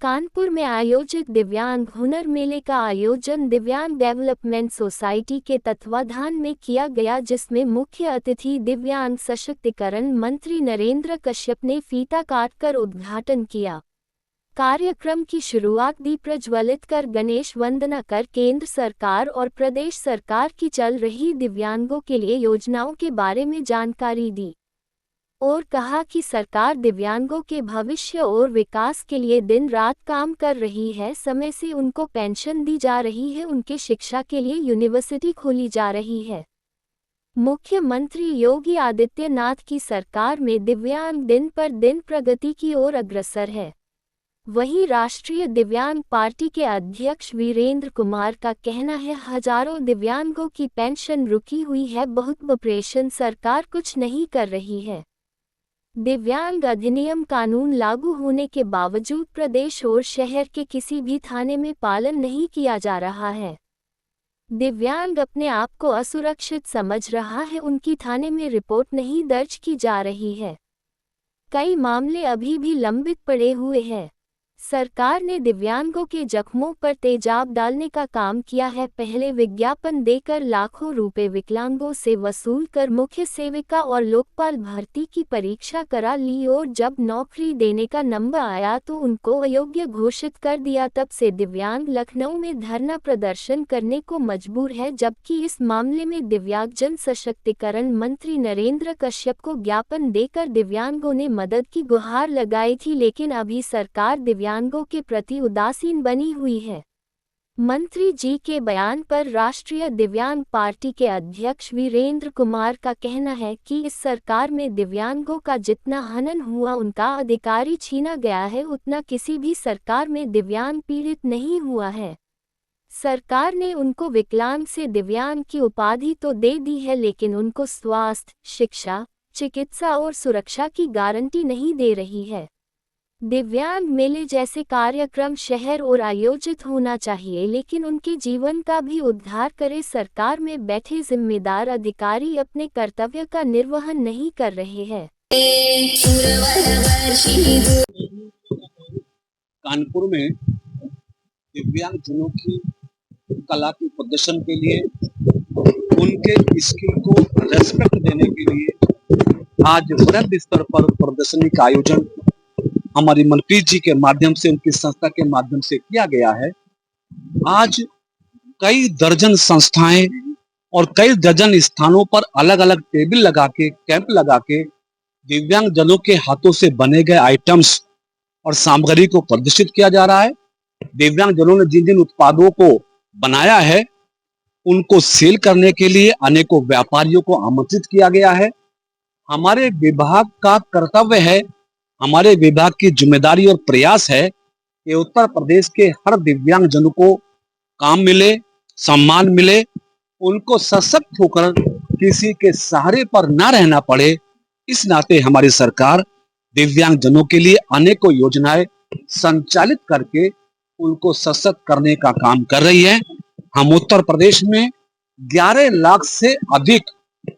कानपुर में आयोजित दिव्यांग हुनर मेले का आयोजन दिव्यांग डेवलपमेंट सोसाइटी के तत्वाधान में किया गया, जिसमें मुख्य अतिथि दिव्यांग सशक्तिकरण मंत्री नरेंद्र कश्यप ने फीता काटकर उद्घाटन किया। कार्यक्रम की शुरुआत दीप प्रज्वलित कर गणेश वंदना कर केंद्र सरकार और प्रदेश सरकार की चल रही दिव्यांगों के लिए योजनाओं के बारे में जानकारी दी और कहा कि सरकार दिव्यांगों के भविष्य और विकास के लिए दिन रात काम कर रही है। समय से उनको पेंशन दी जा रही है, उनके शिक्षा के लिए यूनिवर्सिटी खोली जा रही है। मुख्यमंत्री योगी आदित्यनाथ की सरकार में दिव्यांग दिन पर दिन प्रगति की ओर अग्रसर है। वहीं राष्ट्रीय दिव्यांग पार्टी के अध्यक्ष वीरेंद्र कुमार का कहना है, हजारों दिव्यांगों की पेंशन रुकी हुई है, बहुत ऑपरेशन सरकार कुछ नहीं कर रही है। दिव्यांग अधिनियम कानून लागू होने के बावजूद प्रदेश और शहर के किसी भी थाने में पालन नहीं किया जा रहा है। दिव्यांग अपने आप को असुरक्षित समझ रहा है, उनकी थाने में रिपोर्ट नहीं दर्ज की जा रही है। कई मामले अभी भी लंबित पड़े हुए हैं। सरकार ने दिव्यांगों के जख्मों पर तेजाब डालने का काम किया है। पहले विज्ञापन देकर लाखों रुपए विकलांगों से वसूल कर मुख्य सेविका और लोकपाल भर्ती की परीक्षा करा ली और जब नौकरी देने का नंबर आया तो उनको अयोग्य घोषित कर दिया। तब से दिव्यांग लखनऊ में धरना प्रदर्शन करने को मजबूर है, जबकि इस मामले में दिव्यांगजन सशक्तिकरण मंत्री नरेंद्र कश्यप को ज्ञापन देकर दिव्यांगों ने मदद की गुहार लगाई थी, लेकिन अभी सरकार दिव्यांगों के प्रति उदासीन बनी हुई है। मंत्री जी के बयान पर राष्ट्रीय दिव्यांग पार्टी के अध्यक्ष वीरेंद्र कुमार का कहना है कि इस सरकार में दिव्यांगों का जितना हनन हुआ, उनका अधिकार छीना गया है, उतना किसी भी सरकार में दिव्यांग पीड़ित नहीं हुआ है। सरकार ने उनको विकलांग से दिव्यांग की उपाधि तो दे दी है, लेकिन उनको स्वास्थ्य, शिक्षा, चिकित्सा और सुरक्षा की गारंटी नहीं दे रही है। दिव्यांग मेले जैसे कार्यक्रम शहर और आयोजित होना चाहिए, लेकिन उनके जीवन का भी उद्धार करे। सरकार में बैठे जिम्मेदार अधिकारी अपने कर्तव्य का निर्वहन नहीं कर रहे हैं। कानपुर में दिव्यांगजनों की कला के प्रदर्शन के लिए, उनके स्किल को रेस्पेक्ट देने के लिए आज वृहद स्तर पर प्रदर्शनी का आयोजन हमारी मनप्रीत जी के माध्यम से, उनकी संस्था के माध्यम से किया गया है। आज कई दर्जन संस्थाएं और कई दर्जन स्थानों पर अलग अलग टेबल लगा के, कैंप लगा के दिव्यांग जनों के हाथों से बने गए आइटम्स और सामग्री को प्रदर्शित किया जा रहा है। दिव्यांग जनों ने जिन जिन उत्पादों को बनाया है, उनको सेल करने के लिए अनेकों व्यापारियों को आमंत्रित किया गया है। हमारे विभाग का कर्तव्य है, हमारे विभाग की जिम्मेदारी और प्रयास है कि उत्तर प्रदेश के हर दिव्यांग जनों को काम मिले, सम्मान मिले, उनको सशक्त होकर किसी के सहारे पर ना रहना पड़े। इस नाते हमारी सरकार दिव्यांग जनों के लिए अनेकों योजनाएं संचालित करके उनको सशक्त करने का काम कर रही है। हम उत्तर प्रदेश में 11 लाख से अधिक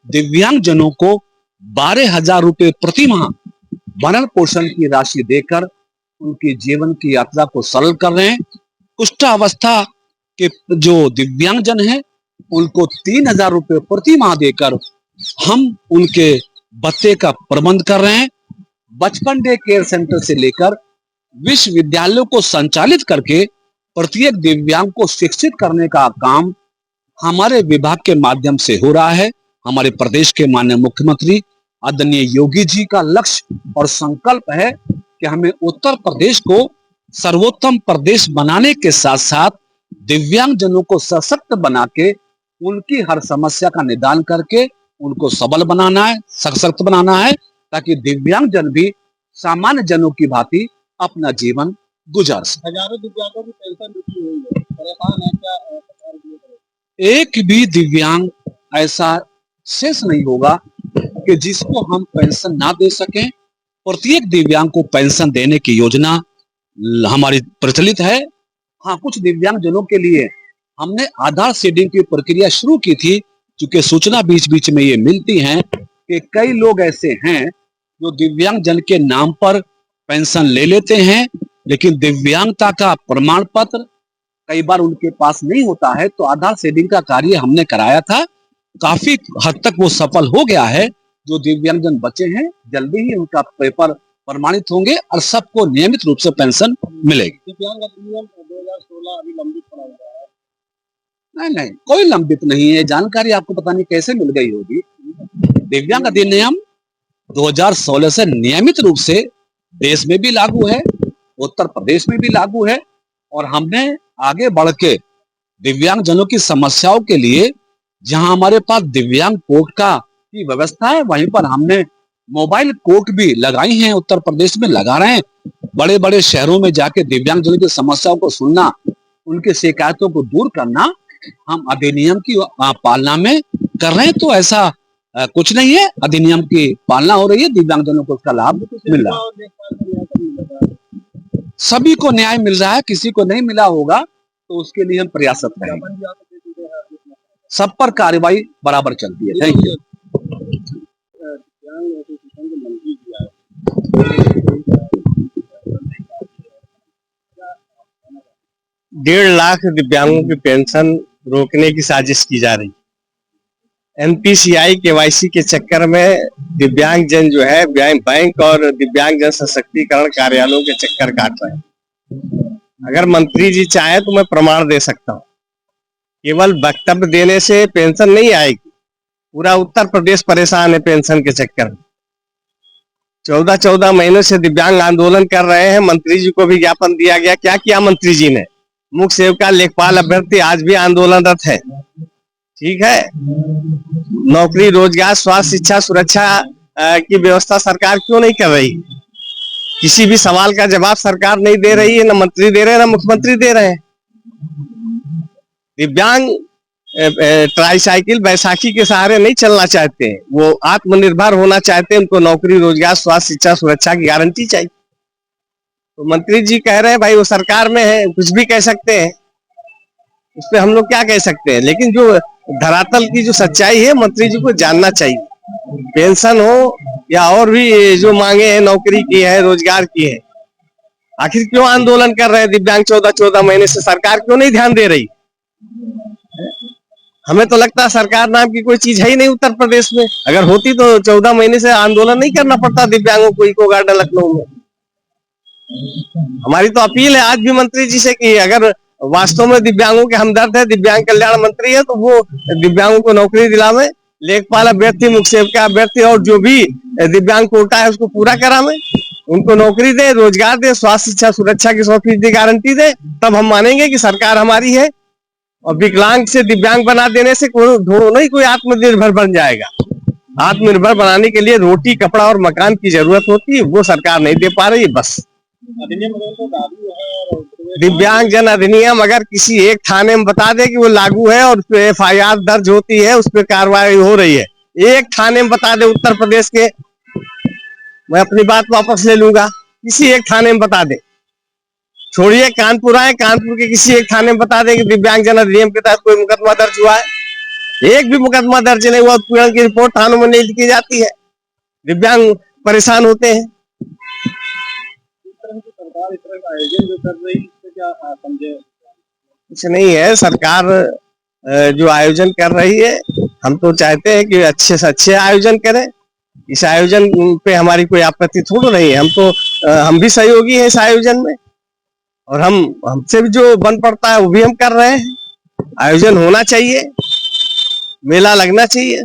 दिव्यांग जनों को 12,000 रुपए प्रति माह भरण पोषण की राशि देकर उनकी जीवन की यात्रा को सरल कर रहे हैं। कुष्ठावस्था के जो दिव्यांगजन हैं, उनको 3,000 रुपए प्रति माह देकर हम उनके भत्ते का प्रबंध कर रहे हैं। बचपन डे केयर सेंटर से लेकर विश्वविद्यालयों को संचालित करके प्रत्येक दिव्यांग को शिक्षित करने का काम हमारे विभाग के माध्यम से हो रहा है। हमारे प्रदेश के माननीय मुख्यमंत्री आदरणीय योगी जी का लक्ष्य और संकल्प है कि हमें उत्तर प्रदेश को सर्वोत्तम प्रदेश बनाने के साथ साथ दिव्यांग जनों को सशक्त बना के उनकी हर समस्या का निदान करके उनको सबल बनाना है, सशक्त बनाना है, ताकि दिव्यांग जन भी सामान्य जनों की भांति अपना जीवन गुजार सके। हजारों दिव्यांगों की पेंशन रुकी हुई है, परेशान है क्या? एक भी दिव्यांग ऐसा शेष नहीं होगा कि जिसको हम पेंशन ना दे सकें। प्रत्येक दिव्यांग को पेंशन देने की योजना हमारी प्रचलित है। हाँ, कुछ दिव्यांग जनों के लिए हमने आधार सीडिंग की प्रक्रिया शुरू की थी, क्योंकि सूचना बीच बीच में ये मिलती है कि कई लोग ऐसे हैं जो दिव्यांग जन के नाम पर पेंशन ले लेते हैं लेकिन दिव्यांगता का प्रमाण पत्र कई बार उनके पास नहीं होता है, तो आधार सीडिंग का कार्य हमने कराया था, काफी हद तक वो सफल हो गया है। जो दिव्यांगजन बचे हैं जल्दी ही उनका पेपर प्रमाणित होंगे और सबको नियमित रूप से पेंशन मिलेगी। दिव्यांग अधिनियम 2016 अभी लंबित पड़ा हुआ है। नहीं, कोई लंबित नहीं है। जानकारी आपको पता नहीं कैसे मिल गई होगी। दिव्यांग अधिनियम 2016 से नियमित रूप से देश में भी लागू है, उत्तर प्रदेश में भी लागू है, और हमने आगे बढ़ के दिव्यांगजनों की समस्याओं के लिए जहां हमारे पास दिव्यांग कोर्ट की व्यवस्था है, वहीं पर हमने मोबाइल कोर्ट भी लगाई हैं। उत्तर प्रदेश में लगा रहे हैं। बड़े बड़े शहरों में जाके दिव्यांगजनों की समस्याओं को सुनना, उनके शिकायतों को दूर करना हम अधिनियम की पालना में कर रहे हैं। तो ऐसा कुछ नहीं है, अधिनियम की पालना हो रही है, दिव्यांगजनों को उसका लाभ मिल रहा है। सभी को न्याय मिल रहा है, किसी को नहीं मिला होगा तो उसके लिए हम प्रयासरत रहेंगे। सब पर कार्रवाई बराबर चलती है। Thank you. 1.5 लाख दिव्यांगों की पेंशन रोकने की साजिश की जा रही। NPCI KYC के चक्कर में दिव्यांगजन जो है बैंक और दिव्यांगजन सशक्तिकरण कार्यालयों के चक्कर काट रहे हैं। अगर मंत्री जी चाहे तो मैं प्रमाण दे सकता हूँ। केवल वक्तव्य देने से पेंशन नहीं आएगी। पूरा उत्तर प्रदेश परेशान है पेंशन के चक्कर में। 14 महीनों से दिव्यांग आंदोलन कर रहे हैं। मंत्री जी को भी ज्ञापन दिया गया। क्या किया मंत्री जी ने? मुख्य सेविका लेखपाल अभ्यर्थी आज भी आंदोलनरत है। ठीक है, नौकरी, रोजगार, स्वास्थ्य, शिक्षा, सुरक्षा की व्यवस्था सरकार क्यों नहीं कर रही? किसी भी सवाल का जवाब सरकार नहीं दे रही है। न मंत्री दे रहे हैं, न मुख्यमंत्री दे रहे हैं। दिव्यांग ट्राईसाइकिल बैसाखी के सहारे नहीं चलना चाहते हैं। वो आत्मनिर्भर होना चाहते हैं। उनको नौकरी, रोजगार, स्वास्थ्य, शिक्षा, सुरक्षा की गारंटी चाहिए। तो मंत्री जी कह रहे हैं भाई वो सरकार में है, कुछ भी कह सकते हैं, उस पर हम लोग क्या कह सकते हैं। लेकिन जो धरातल की जो सच्चाई है मंत्री जी को जानना चाहिए। पेंशन हो या और भी जो मांगे हैं, नौकरी की है, रोजगार की है, आखिर क्यों आंदोलन कर रहे हैं दिव्यांग? 14 महीने से सरकार क्यों नहीं ध्यान दे रही? हमें तो लगता है सरकार नाम की कोई चीज है ही नहीं उत्तर प्रदेश में। अगर होती तो 14 महीने से आंदोलन नहीं करना पड़ता दिव्यांगों को इको गार्डन लखनऊ में। हमारी तो अपील है आज भी मंत्री जी से कि अगर वास्तव में दिव्यांगों के हमदर्द है, दिव्यांग कल्याण मंत्री है, तो वो दिव्यांगों को नौकरी दिलावे। लेखपाल अभ्यर्थी, मुख्य सेविका अभ्यर्थी और जो भी दिव्यांग कोटा है उसको पूरा करावे। उनको नौकरी दे, रोजगार दे, स्वास्थ्य, शिक्षा, सुरक्षा की 100% गारंटी दे। तब हम मानेंगे कि सरकार हमारी है। और विकलांग से दिव्यांग बना देने से दोनों ही कोई आत्मनिर्भर बन जाएगा। आत्मनिर्भर बनाने के लिए रोटी, कपड़ा और मकान की जरूरत होती है, वो सरकार नहीं दे पा रही। बस दिव्यांग जन अधिनियम अगर किसी एक थाने में बता दे कि वो लागू है और उस पर FIR दर्ज होती है, उस पर कार्रवाई हो रही है, एक थाने में बता दे उत्तर प्रदेश के, मैं अपनी बात वापस ले लूंगा। किसी एक थाने में बता दे, छोड़िए कानपुर आए, कानपुर के किसी एक थाने में बता दें कि दिव्यांग जन अधिनियम के तहत कोई मुकदमा दर्ज हुआ है। एक भी मुकदमा दर्ज नहीं हुआ, उत्पीड़न की रिपोर्ट थानों में नहीं लिखी जाती है। दिव्यांग परेशान होते हैं। सरकार इस तरह का आयोजन जो कर रही है, इससे क्या समझे? कुछ नहीं है, सरकार जो आयोजन कर रही है, हम तो चाहते हैं कि अच्छे से अच्छे आयोजन करें। इस आयोजन पे हमारी कोई आपत्ति थोड़ी नहीं है। हम भी सहयोगी हैं इस आयोजन में, और हमसे भी जो बन पड़ता है वो भी हम कर रहे हैं। आयोजन होना चाहिए, मेला लगना चाहिए।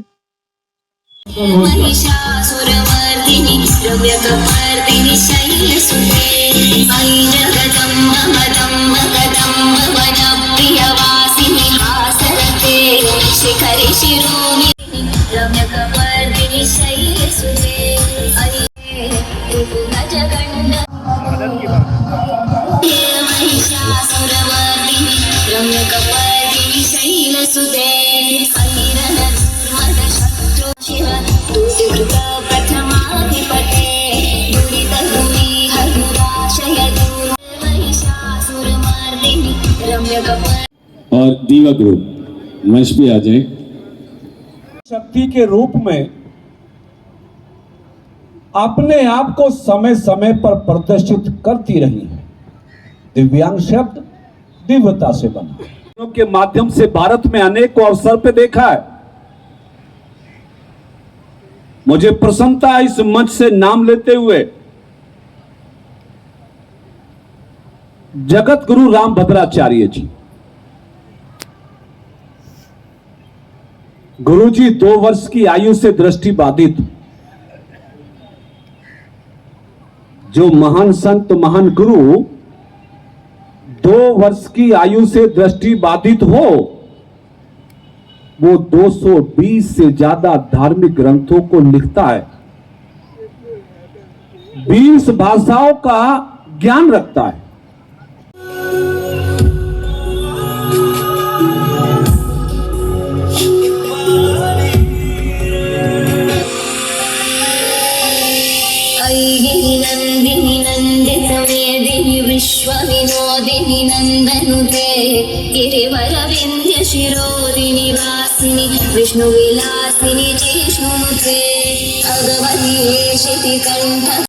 और दीवा ग्रुप मंच पे आ जाए। शक्ति के रूप में अपने आप को समय समय पर प्रदर्शित करती रही है। दिव्यांग शब्द दिव्यता से बना के माध्यम से भारत में अनेक अवसर पे देखा है। मुझे प्रसन्नता है इस मंच से नाम लेते हुए जगत गुरु रामभद्राचार्य जी। गुरु जी 2 वर्ष की आयु से दृष्टिबाधित, जो महान संत महान गुरु 2 वर्ष की आयु से दृष्टिबाधित हो, वो 220 से ज्यादा धार्मिक ग्रंथों को लिखता है, 20 भाषाओं का ज्ञान रखता है। नंदिनी नंदित मेदिनी विश्व विनोदिनी नंदनुते गिरिवर विंध्य शिरोदिनी वासिनी विष्णु विलासिनी जिष्णुनुते भगवती शिति कंठ